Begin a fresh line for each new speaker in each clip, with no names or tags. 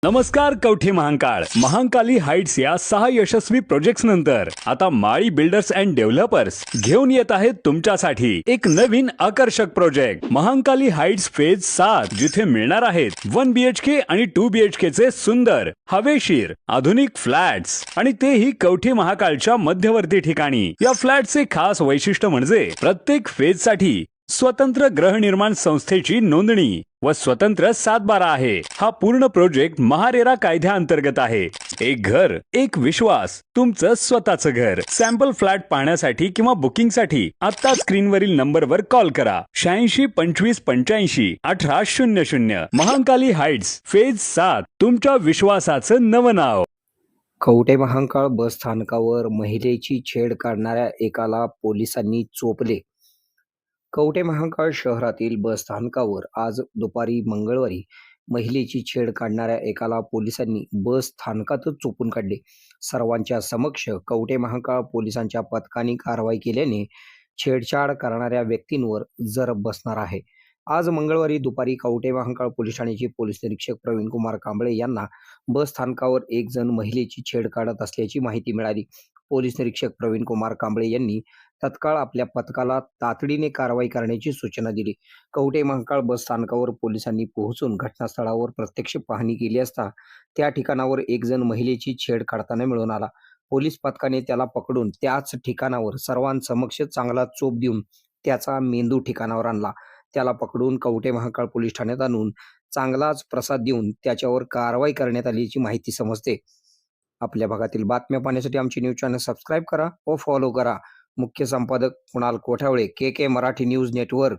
नमस्कार कवठे महांकाळ महांकाली हाइट्स या 6 यशस्वी प्रोजेक्ट्स नंतर आता माळी बिल्डर्स अँड डेव्हलपर्स घेऊन येत आहेत तुमच्यासाठी एक नवीन आकर्षक प्रोजेक्ट महांकाली हाइट्स फेज 7 जिथे मिळणार आहेत 1 BHK आणि 2 BHK चे सुंदर हवेशीर आधुनिक फ्लॅट्स आणि तेही कवठे महांकाळच्या मध्यवर्ती ठिकाणी। या फ्लॅटचे खास वैशिष्ट्य म्हणजे प्रत्येक फेज साठी स्वतंत्र गृहनिर्माण संस्थेची नोंदणी व स्वतंत्र 7/12 आहे। हा पूर्ण प्रोजेक्ट महारेरा कायद्याअंतर्गत आहे। एक घर एक विश्वास तुमचं स्वतःचं घर। सॅम्पल फ्लॅट पाहण्यासाठी किंवा बुकिंगसाठी आता स्क्रीनवरील नंबरवर कॉल करा 86 25 85 18 00। महांकाली हाइट्स फेज 7 तुमच्या विश्वासाचं नवं नाव।
कवठे महांकाळ बस स्थानकावर महिलेची छेड काढणाऱ्या एकाला पोलिसांनी चोपले। कवठे महांकाळ शहरातील बस स्थानकावर आज दुपारी मंगळवारी महिलेची छेड काढणाऱ्या एकाला पोलिसांनी बस स्थानकातच चोपून काढले। सर्वांच्या समक्ष कवठे महांकाळ पोलिसांच्या पथकाने कारवाई केल्याने छेडछाड करणाऱ्या व्यक्तींवर जरब बसणार आहे। आज मंगळवारी दुपारी कवठे महांकाळ पोलीस ठाण्याचे पोलीस निरीक्षक प्रवीण कुमार कांबळे यांना बस स्थानकावर एक जण महिलेची छेड काढत असल्याची माहिती मिळाली। पोलीस निरीक्षक प्रवीण कुमार कांबळे यांनी तत्काळ आपल्या पथकाला तातडीने कारवाई करण्याची सूचना दिली। कवठे महांकाळ बस स्थानकावर पोलिसांनी पोहोचून घटनास्थळावर प्रत्यक्ष पाहणी केली असता त्या ठिकाणावर एक जण महिलेची छेड काढताना मिळून आला। पोलीस पथकाने त्याला पकडून त्याच ठिकाणावर सर्वांसमक्ष चांगला चोप देऊन त्याचा मेंदू ठिकाणावर आणला। त्याला पकडून कवठे महांकाळ पोलीस ठाण्यात आणून चांगलाच प्रसाद देऊन त्याच्यावर कारवाई करण्यात आल्याची माहिती समजते। आपल्या भागातील बातम्या पाहण्यासाठी आमची न्यूज चॅनल सबस्क्राईब करा व फॉलो करा। मुख्य संपादक Kunal Kothawale, KK Marathi news network.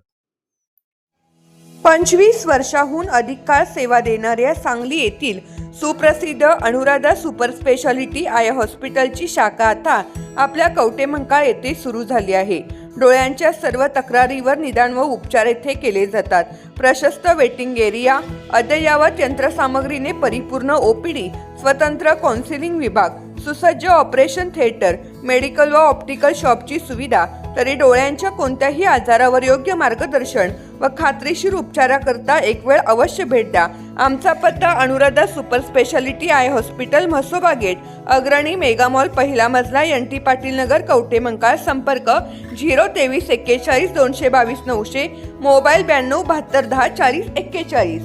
25 वर्षाहून अधिक काळ सेवा देणाऱ्या सांगली येथील सुप्रसिद्ध अनुराधा सुपर स्पेशालिटी आय हॉस्पिटलची शाखा आता आपल्या कवठे महांकाळ येथे सुरू झाली आहे। डोळ्यांच्या सर्व तक्रारीवर निदान व उपचार येथे केले जातात। प्रशस्त वेटिंग एरिया, अद्ययावत यंत्रसामग्रीने परिपूर्ण OPD, स्वतंत्र काउन्सिलिंग विभाग, सुसज्ज ऑपरेशन थिएटर, मेडिकल व ऑप्टिकल शॉपची सुविधा, तरी डोळ्यांच्या कोणत्याही आजारावर योग्य मार्गदर्शन व खात्रीशीर उपचाराकरता एक वेळ अवश्य भेट द्या। आमचा पत्ता Anuradha super speciality eye hospital, Mhasoba gate, Agrani mega mall, पहिला मजला, NT पाटील नगर, कवठे महांकाळ। संपर्क 023 41 222 900, मोबाईल 92 72 10 40 41।